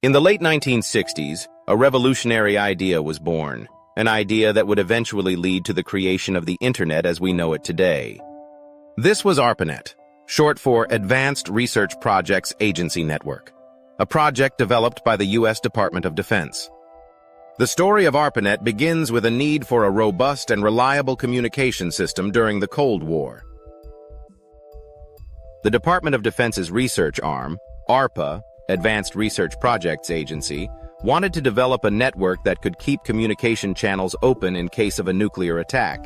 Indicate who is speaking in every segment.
Speaker 1: In the late 1960s, a revolutionary idea was born, an idea that would eventually lead to the creation of the Internet as we know it today. This was ARPANET, short for Advanced Research Projects Agency Network, a project developed by the U.S. Department of Defense. The story of ARPANET begins with a need for a robust and reliable communication system during the Cold War. The Department of Defense's research arm, ARPA, Advanced Research Projects Agency, wanted to develop a network that could keep communication channels open in case of a nuclear attack.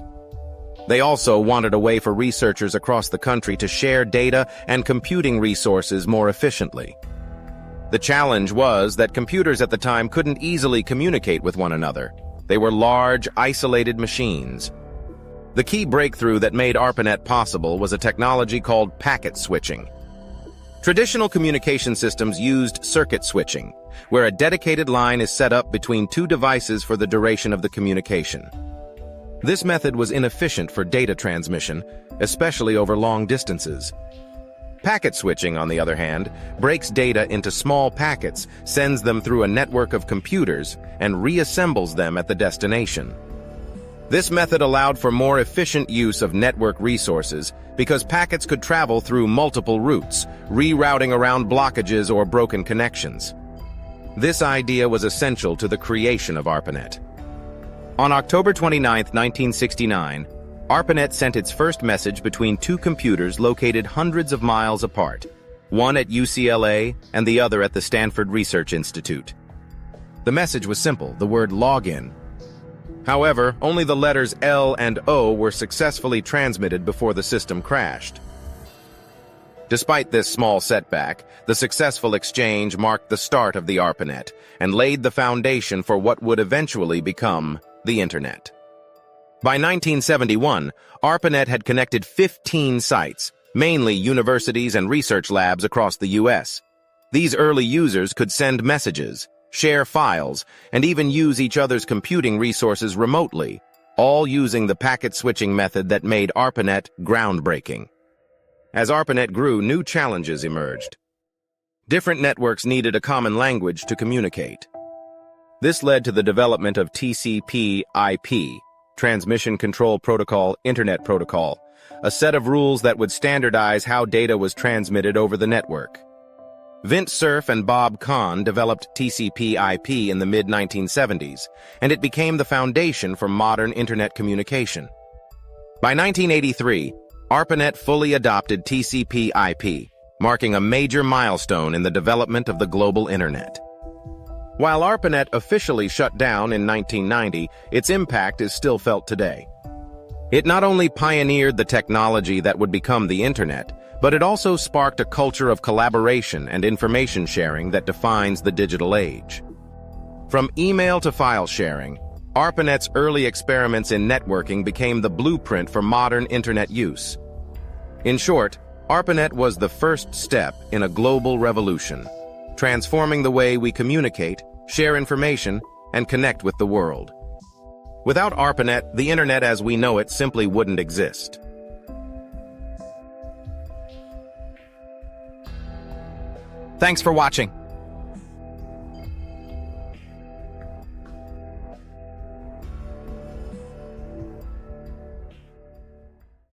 Speaker 1: They also wanted a way for researchers across the country to share data and computing resources more efficiently. The challenge was that computers at the time couldn't easily communicate with one another. They were large, isolated machines. The key breakthrough that made ARPANET possible was a technology called packet switching. Traditional communication systems used circuit switching, where a dedicated line is set up between two devices for the duration of the communication. This method was inefficient for data transmission, especially over long distances. Packet switching, on the other hand, breaks data into small packets, sends them through a network of computers, and reassembles them at the destination. This method allowed for more efficient use of network resources because packets could travel through multiple routes, rerouting around blockages or broken connections. This idea was essential to the creation of ARPANET. On October 29, 1969, ARPANET sent its first message between two computers located hundreds of miles apart, one at UCLA and the other at the Stanford Research Institute. The message was simple, the word login. However, only the letters L and O were successfully transmitted before the system crashed. Despite this small setback, the successful exchange marked the start of the ARPANET and laid the foundation for what would eventually become the Internet. By 1971, ARPANET had connected 15 sites, mainly universities and research labs across the U.S. These early users could send messages, share files, and even use each other's computing resources remotely, all using the packet switching method that made ARPANET groundbreaking. As ARPANET grew, new challenges emerged. Different networks needed a common language to communicate. This led to the development of TCP/IP, Transmission Control Protocol, Internet Protocol, a set of rules that would standardize how data was transmitted over the network. Vinton Cerf and Robert Kahn developed TCP/IP in the mid-1970s, and it became the foundation for modern Internet communication. By 1983, ARPANET fully adopted TCP/IP, marking a major milestone in the development of the global Internet. While ARPANET officially shut down in 1990, its impact is still felt today. It not only pioneered the technology that would become the Internet, but it also sparked a culture of collaboration and information sharing that defines the digital age. From email to file sharing, ARPANET's early experiments in networking became the blueprint for modern Internet use. In short, ARPANET was the first step in a global revolution, transforming the way we communicate, share information, and connect with the world. Without ARPANET, the Internet as we know it simply wouldn't exist.
Speaker 2: Thanks for watching.